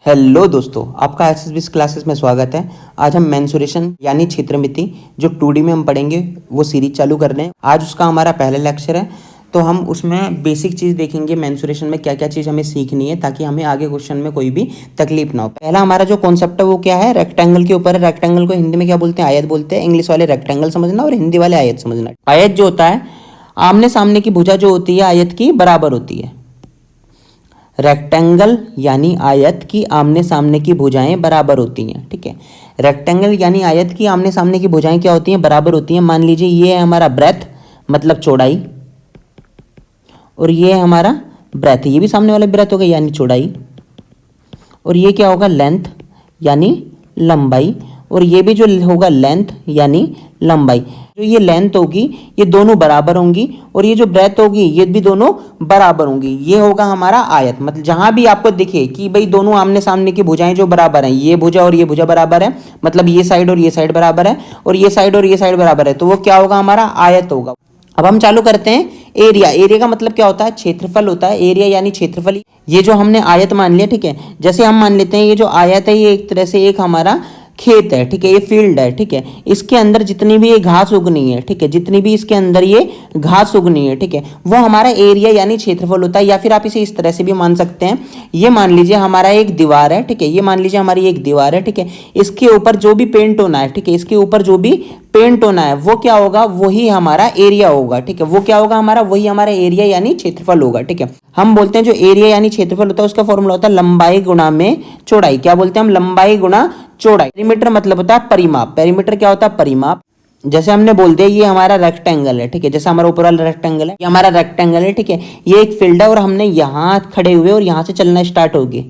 Hello दोस्तों, आपका SSB classes में स्वागत है। आज हम मेंसुरेशन यानी क्षेत्रमिति जो 2D में हम पढ़ेंगे वो सीरीज चालू कर रहे हैं। आज उसका हमारा पहला लेक्चर है, तो हम उसमें बेसिक चीज़ देखेंगे मेंसुरेशन में क्या क्या चीज़ हमें सीखनी है ताकि हमें आगे क्वेश्चन में कोई भी तकलीफ ना हो। पहला हमारा जो कॉन्सेप्ट है वो क्या है, रेक्टेंगल के ऊपर है। रेक्टेंगल को हिंदी में क्या बोलते हैं, आयत बोलते हैं। इंग्लिश वाले रेक्टेंगल समझना और हिंदी वाले आयत समझना। आयत जो होता है, आमने सामने की भुजा जो होती है आयत की बराबर होती है। रेक्टेंगल यानी आयत की आमने सामने की भुजाएं बराबर होती हैं। ठीक है, रेक्टेंगल यानी आयत की आमने सामने की भुजाएं क्या होती हैं, बराबर होती हैं। मान लीजिए ये है हमारा ब्रेथ मतलब चौड़ाई, और ये है हमारा ब्रेथ, ये भी सामने वाला ब्रेथ होगा यानी चौड़ाई, और ये क्या होगा, लेंथ यानी लंबाई, और ये भी जो होगा लेंथ यानी लंबाई। जो ये लेंथ होगी ये दोनों बराबर होंगी, और ये जो ब्रेथ होगी ये भी दोनों बराबर होंगी। ये होगा हमारा आयत। मतलब जहां भी आपको दिखे कि भाई दोनों आमने सामने की भुजाएं जो बराबर हैं, ये भुजा और ये भुजा बराबर है, मतलब ये साइड और ये साइड बराबर है, और ये साइड और ये साइड बराबर है, तो वो क्या होगा, हमारा आयत होगा। अब हम चालू करते हैं एरिया। एरिया का मतलब क्या होता है, क्षेत्रफल होता है। एरिया यानी क्षेत्रफल। ये जो हमने आयत मान लिया, ठीक है, जैसे हम मान लेते हैं ये जो आयत है ये एक तरह से एक हमारा खेत है। ठीक है, ये फील्ड है। ठीक है, इसके अंदर जितनी भी ये घास उगनी है, ठीक है, जितनी भी इसके अंदर ये घास उगनी है, ठीक है, वो हमारा एरिया यानी क्षेत्रफल होता है। या फिर आप इसे इस तरह से भी मान सकते हैं, ये मान लीजिए हमारा एक दीवार है। ठीक है, ये मान लीजिए हमारी एक दीवार है। ठीक है, इसके ऊपर जो भी पेंट होना है, ठीक है, इसके ऊपर जो भी पेंट होना है वो क्या होगा, वही हमारा एरिया होगा। ठीक है, वो क्या होगा हमारा, वही हमारा एरिया यानी क्षेत्रफल होगा। ठीक है, हम बोलते हैं जो एरिया यानी क्षेत्रफल होता है उसका फॉर्मूला होता है लंबाई गुणा में चौड़ाई। क्या बोलते हैं हम, लंबाई गुणा चौड़ाई। पेरीमीटर मतलब होता है परिमाप। पेरीमीटर क्या होता है, परिमाप। जैसे हमने बोल दिया ये हमारा रेक्टेंगल है। ठीक है, जैसे हमारा ऊपर वाला रेक्टेंगल है, ये हमारा रेक्टेंगल है। ठीक है, ये एक फील्ड है और हमने यहाँ खड़े हुए और यहाँ से चलना स्टार्ट हो गए।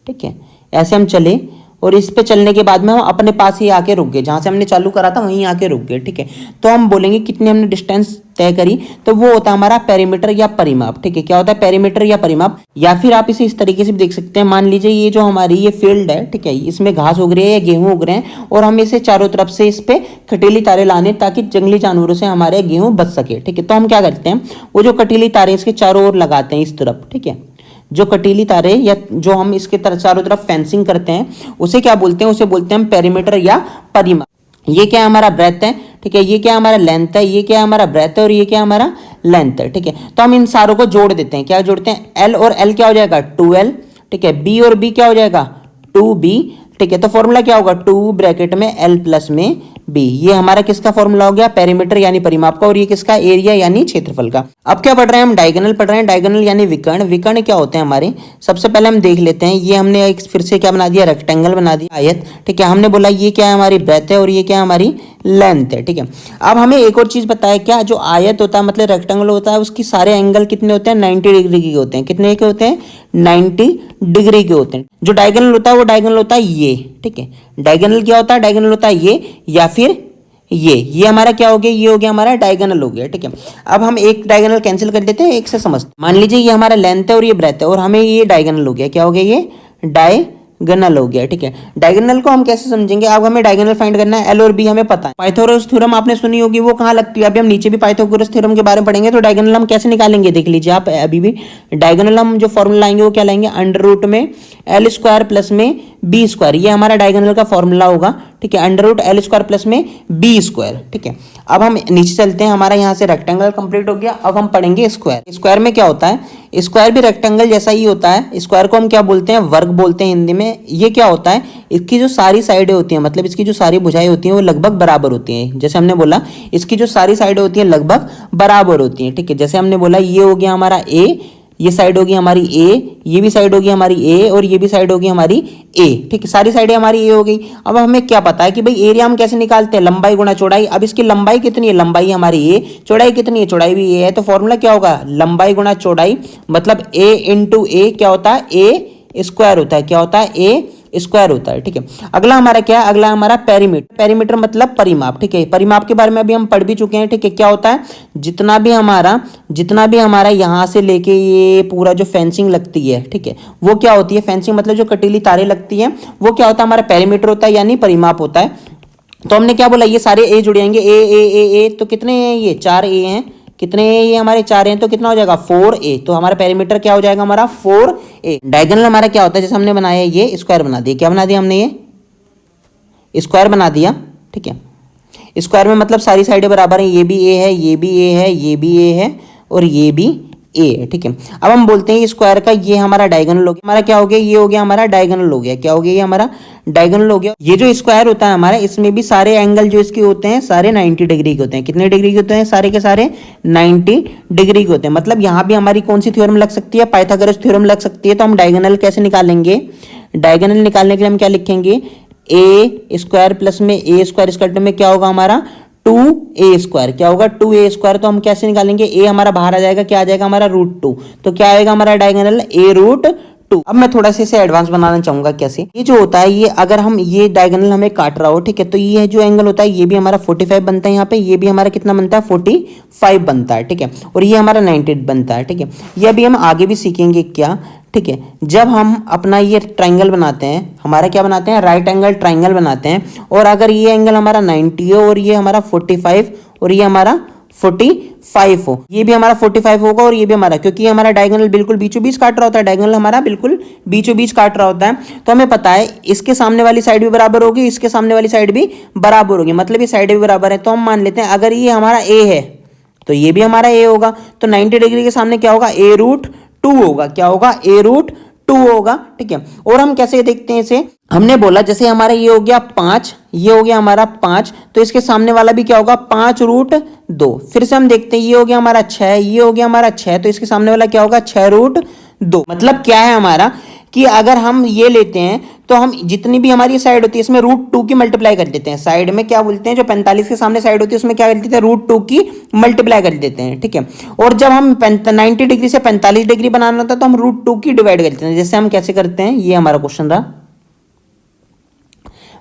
ठीक है, ऐसे हम चले और इस पे चलने के बाद में हम अपने पास ही आके रुक गए, जहां से हमने चालू करा था वहीं आके रुक गए। ठीक है, तो हम बोलेंगे कितनी हमने डिस्टेंस तय करी, तो वो होता है हमारा पेरीमीटर या परिमाप। ठीक है, क्या होता है, पेरीमीटर या परिमाप। या फिर आप इसे इस तरीके से भी देख सकते हैं, मान लीजिए ये जो हमारी ये फील्ड है, ठीक है, इसमें घास उग रही है या गेहूं उग रहे हैं, और हम इसे चारों तरफ से इस पे कटीली तारे लाने ताकि जंगली जानवरों से हमारे गेहूं बच सके। ठीक है, तो हम क्या करते हैं, वो जो कटीली तारे इसके चारों ओर लगाते हैं इस तरफ। ठीक है, जो कटीली तारे या जो हम इसके चारों तरफ फेंसिंग करते हैं उसे क्या बोलते हैं, उसे बोलते हैं हम पेरीमीटर या परिमाप। ये क्या हमारा ब्रेथ है, ठीक है, ये क्या हमारा लेंथ है, ये क्या हमारा ब्रेथ है, और ये क्या हमारा लेंथ है। ठीक है, तो हम इन सारों को जोड़ देते हैं। क्या जोड़ते हैं, एल और एल क्या हो जाएगा 2L। ठीक है, बी और बी क्या हो जाएगा 2B। ठीक है, तो फॉर्मूला क्या होगा 2 ब्रैकेट में L प्लस में B। ये हमारा किसका फॉर्मूला हो गया, पेरीमीटर यानी परिमाप का, और ये किसका, एरिया यानी क्षेत्रफल का। अब क्या पढ़ रहे हैं हम, डायगोनल पढ़ रहे हैं। डायगोनल यानी विकर्ण। विकर्ण क्या होते हैं हमारे, सबसे पहले हम देख लेते हैं। ये हमने एक फिर से क्या बना दिया, रेक्टेंगल बना दिया, आयत। ठीक है, हमने बोला ये क्या है, हमारी ब्रेथ है, और ये क्या है, हमारी लेंथ है। ठीक है, अब हमें एक और चीज बताया, क्या, जो आयत होता है मतलब रेक्टेंगल होता है, उसकी सारे एंगल कितने होते हैं, 90 डिग्री के होते हैं। कितने के होते हैं, 90 डिग्री के होते हैं। जो डायगोनल होता है वो डायगोनल होता है ये। ठीक है, डायगोनल क्या होता है, डायगोनल होता है ये या फिर ये हमारा क्या हो गया, ये हो गया हमारा डायगोनल हो गया। ठीक है, अब हम एक डायगोनल कैंसिल कर देते हैं, एक से समझते हैं। मान लीजिए ये हमारा लेंथ है और ये ब्रेथ है, और हमें ये डायगोनल हो गया। क्या हो गया, ये डायगोनल हो गया। ठीक है, डायगोनल को हम कैसे समझेंगे, अब हमें डायगोनल फाइंड करना है। एल और बी हमें पता है। पाइथागोरस थ्योरम आपने सुनी होगी, वो कहाँ लगती है, अभी हम नीचे भी पाइथागोरस थ्योरम के बारे में पढ़ेंगे। तो डायगोनल हम कैसे निकालेंगे, देख लीजिए आप अभी भी। डायगोनल हम जो फॉर्मूला लाएंगे वो क्या लाएंगे, अंडर रूट में L स्क्वायर प्लस में B स्क्वायर। ये हमारा डायगोनल का फॉर्मूला होगा। ठीक है, under root L square plus में B स्क्वायर। ठीक है, अब हम नीचे चलते हैं, हमारा यहाँ से रेक्टेंगल कंप्लीट हो गया। अब हम पढ़ेंगे स्क्वायर। स्क्वायर में क्या होता है, स्क्वायर भी रेक्टेंगल जैसा ही होता है। स्क्वायर को हम क्या बोलते हैं, वर्ग बोलते हैं हिंदी में। ये क्या होता है, इसकी जो सारी साइडें होती हैं, मतलब इसकी जो सारी भुजाएं होती हैं वो लगभग बराबर होती हैं। जैसे हमने बोला इसकी जो सारी साइडें होती हैं लगभग बराबर होती हैं। ठीक है, जैसे हमने बोला ये हो गया हमारा A, ये साइड होगी हमारी A, ये भी साइड होगी हमारी A, और ये भी साइड होगी हमारी A। ठीक है, सारी साइडें हमारी A हो गई। अब हमें क्या पता है कि भाई एरिया हम कैसे निकालते हैं, लंबाई गुणा चौड़ाई। अब इसकी लंबाई कितनी है, लंबाई हमारी A, चौड़ाई कितनी है, चौड़ाई भी A है। तो फॉर्मूला क्या होगा, लंबाई गुणा चौड़ाई, मतलब A इंटू A क्या होता है, A स्क्वायर होता है। क्या होता है, A स्क्वायर होता है। ठीक है, अगला हमारा क्या है, अगला हमारा पेरीमीटर। पेरीमीटर मतलब परिमाप। ठीक है, परिमाप के बारे में अभी हम पढ़ भी चुके हैं। ठीक है, क्या होता है, जितना भी हमारा यहाँ से लेके ये पूरा जो फेंसिंग लगती है, ठीक है, वो क्या होती है, फेंसिंग मतलब जो कटीली तारें लगती हैं, वो क्या होता है, हमारा पेरीमीटर होता है यानी परिमाप होता है। तो हमने क्या बोला, ये सारे ए जुड़ जाएंगे, ए ए ए ए, तो कितने हैं, ये 4 ए हैं। कितने ये हमारे 4 हैं तो कितना हो जाएगा 4a। तो हमारा पेरीमीटर क्या हो जाएगा हमारा 4a। डायगोनल हमारा क्या होता है, जैसे हमने बनाया ये स्क्वायर बना दिया, क्या बना दिया हमने ये स्क्वायर बना दिया, ठीक है। स्क्वायर में मतलब सारी साइडें बराबर हैं, ये भी a है, ये भी a है, ये भी a है और ये भी a है, ठीक है। अब हम बोलते हैं स्क्वायर का ये हमारा डायगोनल हो गया, हमारा क्या हो गया, ये हो गया हमारा डायगोनल हो गया, क्या हो गया ये हमारा डायगोनल हो गया। ये जो स्क्वायर होता है हमारा, इसमें भी सारे एंगल जो इसके होते हैं सारे 90 डिग्री के होते हैं। कितने डिग्री के होते हैं, सारे के सारे 90 डिग्री के होते हैं। मतलब यहाँ भी हमारी कौन सी थ्योरम लग सकती है, पाइथागोरस थ्योरम लग सकती है। तो हम डायगोनल कैसे निकालेंगे, डायगोनल निकालने के लिए हम क्या लिखेंगे, ए स्क्वायर प्लस में ए स्क्वायर स्क्वायर में क्या होगा हमारा 2a², क्या होगा 2a²। तो हम कैसे निकालेंगे, a हमारा बाहर आ जाएगा, क्या आ जाएगा हमारा √2। तो क्या आएगा हमारा डायगोनल a√2। अब मैं थोड़ा सा इसे एडवांस बनाना चाहूंगा। कैसे, ये जो होता है ये अगर हम ये डायगोनल हमें काट रहा हो, ठीक है, तो ये जो एंगल होता है ये भी हमारा 45 बनता है यहाँ पे, ये भी हमारा कितना बनता है 45 बनता है, ठीक है, और ये हमारा 90 बनता है, ठीक है। ये अभी हम आगे भी सीखेंगे क्या, ठीक है। जब हम अपना ये ट्राइंगल बनाते हैं, हमारा क्या बनाते हैं, राइट एंगल ट्राइंगल बनाते हैं, और अगर ये एंगल हमारा 90 हो और ये हमारा 45 और ये हमारा 45 हो, ये भी हमारा 45 होगा और ये भी हमारा, क्योंकि ये हमारा डायगोनल बिल्कुल बीचों बीच काट रहा होता है, डायगोनल हमारा बिल्कुल बीचों बीच काट रहा होता है। तो हमें पता है इसके सामने वाली साइड भी बराबर होगी, इसके सामने वाली साइड भी बराबर होगी, मतलब ये साइड भी बराबर है। तो हम मान लेते हैं अगर ये हमारा a है तो ये भी हमारा a होगा, तो 90 डिग्री के सामने क्या होगा, a√2 होगा, क्या होगा a√2 होगा, ठीक है। और हम कैसे देखते हैं इसे, हमने बोला जैसे हमारा ये हो गया 5, ये हो गया हमारा 5, तो इसके सामने वाला भी क्या होगा 5√2। फिर से हम देखते हैं ये हो गया हमारा 6, ये हो गया हमारा 6, तो इसके सामने वाला क्या होगा 6√2। मतलब क्या है हमारा कि अगर हम ये लेते हैं तो हम जितनी भी हमारी साइड होती है इसमें √2 की मल्टीप्लाई कर देते हैं। साइड में क्या बोलते हैं, जो 45 के सामने साइड होती है उसमें क्या कर देते हैं, √2 की मल्टीप्लाई कर देते हैं, ठीक है। और जब हम 90 डिग्री से 45 डिग्री बनाना होता है तो हम √2 की डिवाइड कर देते हैं। जैसे हम कैसे करते हैं, ये हमारा क्वेश्चन रहा,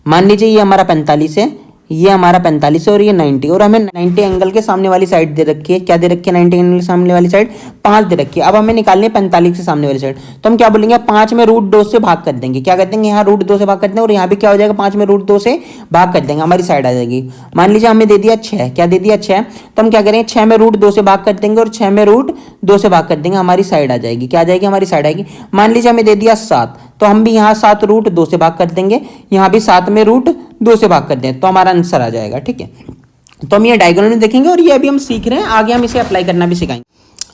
मान लीजिए ये हमारा 45 है, ये हमारा 45 है और ये 90, और हमें 90 एंगल के सामने वाली साइड दे रखी है, क्या दे रखी है 90 एंगल के सामने वाली साइड 5 दे रखी है। अब हमें निकालनी है 45 से सामने वाली साइड, तो हम क्या बोलेंगे 5 में √2 से भाग कर देंगे, क्या कर देंगे यहाँ √2 से भाग कर देंगे, और यहाँ भी क्या हो जाएगा 5 में √2 से भाग कर देंगे, हमारी साइड आ जाएगी। मान लीजिए हमें दे दिया 6, क्या दे दिया 6, तो हम क्या करेंगे 6 में √2 से भाग कर देंगे और 6 में √2 से भाग कर देंगे, हमारी साइड आ जाएगी, क्या आ जाएगी हमारी साइड आएगी। मान लीजिए हमें दे दिया 7, तो हम भी यहाँ 7 √2 से भाग कर देंगे, यहाँ भी 7 में √2 से भाग कर दें, तो हमारा आंसर आ जाएगा, ठीक है। तो हम ये डायगोनल में देखेंगे और ये अभी हम सीख रहे हैं, आगे हम इसे अप्लाई करना भी सिखाएंगे।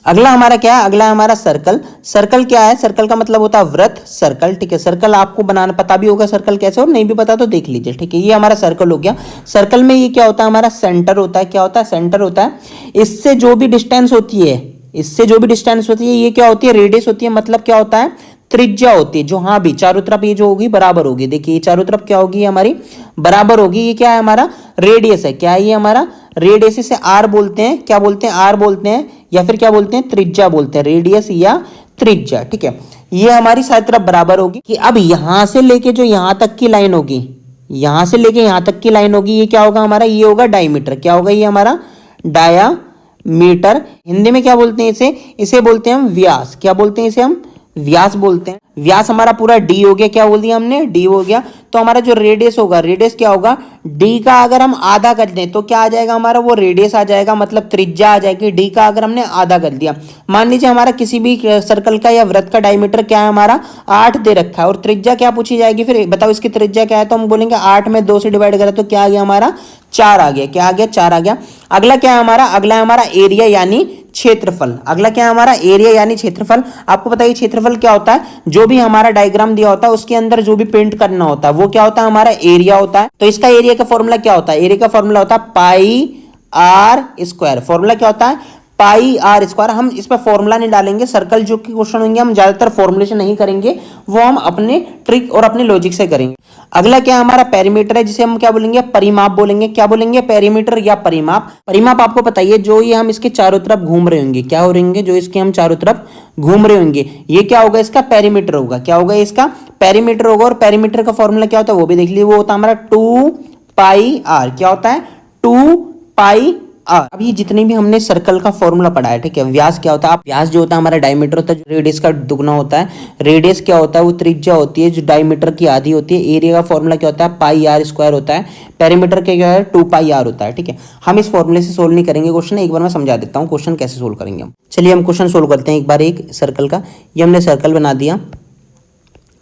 अगला हमारा क्या है, अगला हमारा सर्कल। सर्कल क्या है, सर्कल का मतलब होता है वृत्त, सर्कल, ठीक है। सर्कल आपको बनाना पता भी होगा सर्कल कैसे, और नहीं भी पता तो देख लीजिए, ठीक है। ये हमारा सर्कल हो गया। सर्कल में ये क्या होता है, हमारा सेंटर होता है, क्या होता है सेंटर होता है। इससे जो भी डिस्टेंस होती है, इससे जो भी डिस्टेंस होती है ये क्या होती है, रेडियस होती है, मतलब क्या होता है त्रिज्या होती है, जो हाँ भी चारों तरफ ये जो होगी बराबर होगी। देखिए ये चारों तरफ क्या होगी, हमारी बराबर होगी। ये क्या है हमारा रेडियस है, क्या है ये हमारा रेडियस, इसे आर बोलते हैं, क्या बोलते हैं आर बोलते हैं, या फिर क्या बोलते हैं त्रिज्या बोलते हैं, रेडियस या त्रिज्या, ठीक है। ये हमारी सारी तरफ बराबर होगी। कि अब यहां से लेके जो यहां तक की लाइन होगी, यहां से लेके यहां तक की लाइन होगी, ये क्या होगा हमारा, ये होगा डायमीटर, क्या होगा ये हमारा डायामीटर। हिंदी में क्या बोलते हैं इसे, इसे बोलते हैं हम व्यास, क्या बोलते हैं इसे हम व्यास बोलते हैं। व्यास हमारा पूरा डी हो गया, क्या बोल दिया हमने डी हो गया। तो हमारा जो रेडियस होगा, रेडियस क्या होगा डी का अगर हम आधा कर दें तो क्या आ जाएगा हमारा, वो रेडियस आ जाएगा, मतलब त्रिज्या आ जाएगी। डी का अगर हमने आधा कर दिया, मान लीजिए हमारा किसी भी सर्कल का या वृत्त का डायमीटर क्या है हमारा 8 दे रखा है, और त्रिज्या क्या पूछी जाएगी, फिर बताओ इसकी त्रिज्या क्या है, तो हम बोलेंगे 8 में 2 से डिवाइड करा तो क्या आ गया हमारा 4 आ गया, क्या आ गया 4 आ गया। अगला क्या है हमारा, अगला है हमारा एरिया यानी क्षेत्रफल। अगला क्या है हमारा एरिया यानी क्षेत्रफल। आपको पता है क्षेत्रफल क्या होता है, जो भी हमारा डायग्राम दिया होता है उसके अंदर जो भी पेंट करना होता है वो क्या होता है हमारा एरिया होता है। तो इसका एरिया का फॉर्मूला क्या होता है, एरिया का फॉर्मूला होता है πr²। फॉर्मूला क्या होता है πr²। हम इस पर फॉर्मूला नहीं डालेंगे, सर्कल जो के क्वेश्चन होंगे हम ज्यादातर फॉर्मुलेशन नहीं करेंगे, वो हम अपने ट्रिक और अपने लॉजिक से करेंगे। अगला क्या हमारा पेरीमीटर है, जिसे हम क्या बोलेंगे परिमाप बोलेंगे, क्या बोलेंगे पेरीमीटर या परिमाप। परिमाप आपको पता है जो ये हम इसके चारों तरफ घूम रहे होंगे, क्या हो रहे होंगे, जो इसके हम चारों तरफ घूम रहे होंगे, ये क्या होगा इसका पेरीमीटर होगा, क्या होगा इसका पेरीमीटर होगा। और पेरीमीटर का फॉर्मूला क्या होता है वो भी देख लीजिए, वो होता है हमारा 2πr। क्या होता है 2πr, आर। अभी जितने भी हमने सर्कल का फॉर्मूला पढ़ा है, ठीक है, व्यास क्या होता है, व्यास जो होता है हमारा डायमीटर होता है, जो रेडियस का दुगना होता है, रेडियस क्या होता है वो त्रिज्या होती है जो डायमीटर की आधी होती है, एरिया का फॉर्मूला क्या होता है पाई आर स्क्वायर होता है, पेरीमीटर का क्या है 2 पाई आर होता है, ठीक है। हम इस फॉर्मूले से सोल्व नहीं करेंगे क्वेश्चन, एक बार मैं समझा देता हूँ क्वेश्चन कैसे सोल्व करेंगे हम। चलिए हम क्वेश्चन सोल्व करते हैं एक बार एक सर्कल का। ये हमने सर्कल बना दिया,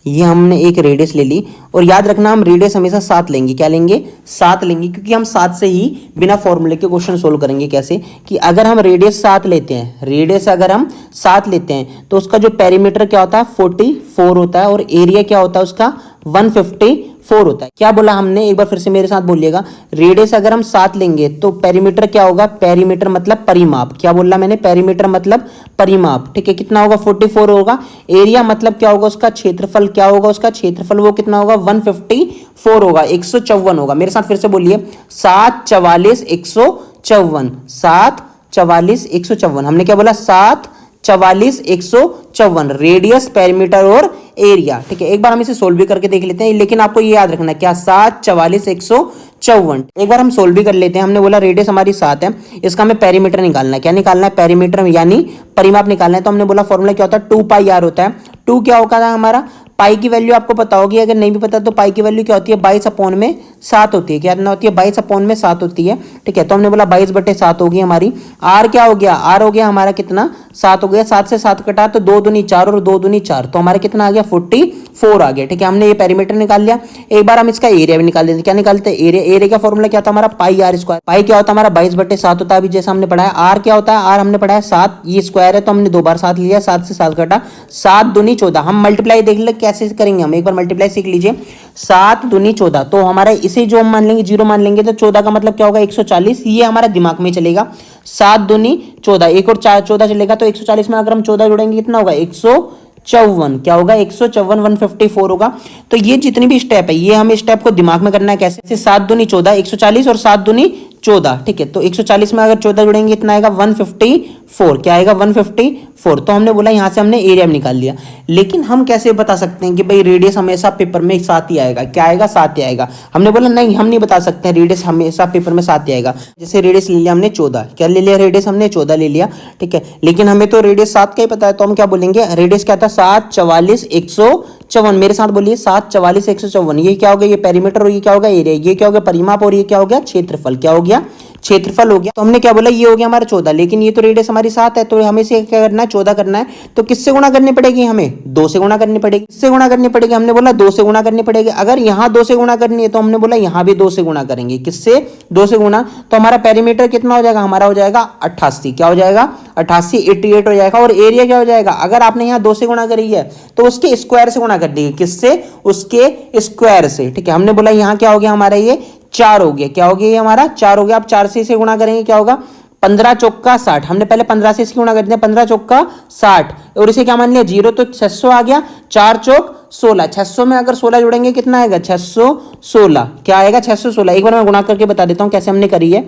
ये हमने एक रेडियस ले ली, और याद रखना हम रेडियस हमेशा 7 लेंगे। क्या लेंगे? 7 लेंगे, क्योंकि हम 7 से ही बिना फॉर्मूले के क्वेश्चन सोल्व करेंगे। कैसे कि अगर हम रेडियस 7 लेते हैं, रेडियस अगर हम 7 लेते हैं तो उसका जो पेरीमीटर क्या होता है 44 होता है, और एरिया क्या होता है उसका 154 होता है। क्या बोला हमने, एक बार फिर से मेरे साथ बोलिएगा। रेडियस अगर हम 7 लेंगे तो पेरीमीटर क्या होगा, पेरीमीटर मतलब परिमाप। क्या बोला मैंने, पेरीमीटर मतलब परिमाप, ठीक है। कितना होगा 44 होगा। एरिया मतलब क्या होगा उसका क्षेत्रफल, क्या होगा उसका क्षेत्रफल, वो कितना होगा 154 होगा, 154 होगा। मेरे साथ फिर से बोलिए 7 44 154, 7 44 154। हमने क्या बोला 7 44 154, रेडियस पेरीमीटर और एरिया, ठीक है। एक बार हम इसे सोल्व भी करके देख लेते हैं, लेकिन आपको ये याद रखना क्या 7 44 154। एक बार हम सोल्व भी कर लेते हैं। हमने बोला रेडियस हमारी 7 है, इसका हमें पेरीमीटर निकालना है। क्या निकालना है? पेरीमीटर यानी परिमाप निकालना है। तो हमने बोला फॉर्मूला क्या होता है 2 पाई आर होता है। 2 क्या होगा था हमारा, पाई की वैल्यू आपको पता होगी, अगर नहीं भी पता तो पाई की वैल्यू क्या होती है 22/7 होती है। क्या होती है 22/7 होती है, ठीक है। तो हमने बोला 22/7 होगी हमारी। आर क्या हो गया, आर हो गया हमारा कितना 7 हो गया, 7 से 7 कटा तो 2 दूनी 4 और 2 दूनी 4, तो हमारा कितना आ गया 44 आ गया, ठीक है। हमने ये पेरीमीटर निकाल लिया। एक बार हम इसका एरिया भी निकाल लेते हैं। क्या निकालते हैं? एरिया का फॉर्मूला क्या था हमारा पाई आर स्क्वायर। पाई क्या होता है हमारा 22/7 होता है, अभी जैसा हमने पढ़ा है। आर क्या होता है, आर हमने पढ़ा है 7, ये स्क्वायर है तो हमने 2 बार 7 लिया, 7 से 7 कटा, 7 दूनी 14। हम मल्टीप्लाई देख ले कैसे करेंगे, हम एक बार मल्टीप्लाई सीख लीजिए। 7 दूनी 14, तो हमारा इसे जो हम मान लेंगे 0 मान लेंगे, तो 14 का मतलब क्या होगा 140, ये हमारा दिमाग में चलेगा। 7 दूनी 14, एक और 14 चलेगा, तो 140 में अगर हम 14 जोड़ेंगे कितना होगा 154। क्या होगा 154, 154 होगा। तो ये जितनी भी स्टेप है, ये हमें स्टेप को दिमाग में करना है। कैसे? 7 दूनी 14, 140 और 7 दूनी 14, ठीक है। तो 140 में अगर 14 जुड़ेंगे कितना आएगा 154। क्या आएगा 154। तो हमने बोला यहां से हमने एरिया में निकाल लिया। लेकिन हम कैसे बता सकते हैं कि भाई रेडियस हमेशा पेपर में 7 ही आएगा? क्या आएगा 7 ही आएगा। हमने बोला नहीं, हम नहीं बता सकते रेडियस हमेशा पेपर में 7 ही आएगा। जैसे रेडियस ले लिया हमने 14, क्या ले लिया रेडियस हमने 14 ले लिया, ठीक है। लेकिन हमें तो रेडियस 7 का ही पता है, तो हम क्या बोलेंगे रेडियस क्या था 7 44 154। मेरे साथ बोलिए 7 44 154। ये क्या हो गया, ये पेरीमीटर, और ये क्या होगा एरिया, ये क्या हो गया परिमाप, और ये क्या हो गया क्षेत्रफल। क्या हो गया क्षेत्रफल हो गया। तो हमने क्या बोला ये हो गया हमारा 14, लेकिन ये तो रेडियस हमारी 7 है, तो हमें इसे क्या करना है 14 करना है। तो किससे गुणा करनी पड़ेगी, हमें 2 से गुणा करनी पड़ेगी। किससे गुणा करनी पड़ेगी, हमने बोला 2 से गुणा करनी पड़ेगी। अगर यहाँ 2 से गुणा करनी है तो हमने बोला यहाँ भी 2 से गुणा करेंगे। किससे 2 से गुणा, तो हमारा पेरीमीटर कितना हो जाएगा, हमारा हो जाएगा 88। क्या हो जाएगा 88, 88 हो जाएगा। और एरिया क्या हो जाएगा, अगर आपने यहाँ 2 से गुणा करी है तो उसके स्क्वायर से गुणा कर देंगे। किससे, उसके स्क्वायर से, ठीक है। हमने बोला यहाँ क्या हो गया हमारा ये 4 हो गया। क्या हो गया ये हमारा 4 हो गया। अब 4 से इसे गुणा करेंगे क्या होगा 15 चौका 60। हमने पहले 15 से इसकी गुणा कर दिया, 15 चौका 60, और इसे क्या मान लिया 0, तो 600 आ गया। 4 चौक 16, 600 में अगर 16 जोड़ेंगे कितना आएगा 616। क्या आएगा 616। एक बार मैं गुणा करके बता देता हूं कैसे हमने करी है।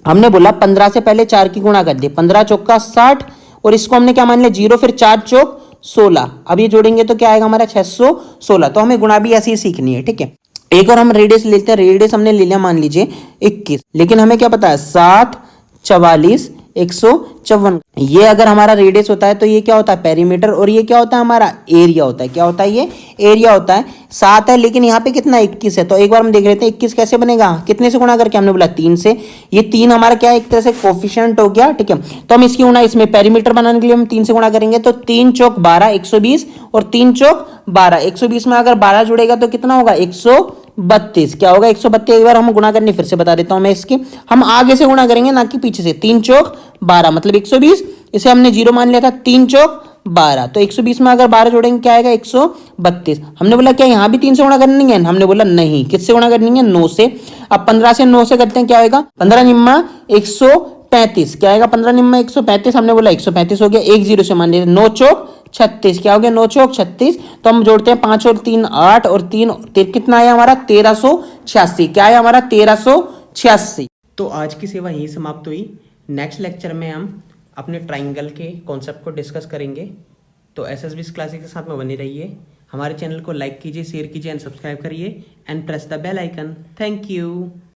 हमने बोला 15 से पहले 4 की गुणा कर दी, 15 चौका 60, और इसको हमने क्या मान लिया 0, फिर 4 चौक 16। अब ये जोड़ेंगे तो क्या आएगा हमारा 616। तो हमें गुणा भी ऐसी ही सीखनी है, ठीक है। एक और हम रेडियस लेते हैं। रेडियस हमने ले लिया मान लीजिए 21, लेकिन हमें क्या पता है 7 44 154। ये अगर हमारा रेडियस होता है तो ये क्या होता है पेरीमीटर, और ये क्या होता है हमारा एरिया होता है। क्या होता है ये एरिया होता है। 7 है लेकिन यहाँ पे कितना 21 है, तो एक बार हम देख लेते हैं 21 कैसे बनेगा, कितने से गुणा करके, हमने बोला 3 से। ये 3 हमारा क्या है एक तरह से कोफिशिएंट हो गया, ठीक है। तो हम इसकी गुणा इसमें पेरीमीटर बनाने के लिए हम 3 से गुणा करेंगे, तो 3 चौक 12 120, और 3 चौक 12 120 में अगर 12 जुड़ेगा तो कितना होगा 132। क्या होगा 132। एक बार हम गुणा करनी फिर से बता देता हूं मैं इसकी, हम आगे से गुणा करेंगे ना कि पीछे से। 3 चौक 12 मतलब 120, इसे हमने 0 मान लिया था, 3 चौक 12, तो 120 में अगर 12 जोड़ेंगे क्या आएगा 132। हमने बोला क्या यहाँ भी 3 से गुणा करनी है, हमने बोला नहीं, किससे गुणा करनी है 9 से। अब 15 से 9 से करते हैं, क्या आएगा 15 निम्मा 135। क्या आएगा 15 निम्मा 135, हमने बोला 135 हो गया। 1 0 से मान लिया 9 चौक 36। क्या हो गया 9 चौक 36। तो हम जोड़ते हैं 5 और 3 8, और 3 कितना आया हमारा 1386। क्या आया हमारा 1386। तो आज की सेवा यही समाप्त हुई। नेक्स्ट लेक्चर में हम अपने ट्राइंगल के कॉन्सेप्ट को डिस्कस करेंगे। तो एसएसबी क्लासेस के साथ में बने रहिए। हमारे चैनल को लाइक कीजिए, शेयर कीजिए एंड सब्सक्राइब करिए, and press the bell icon. Thank you.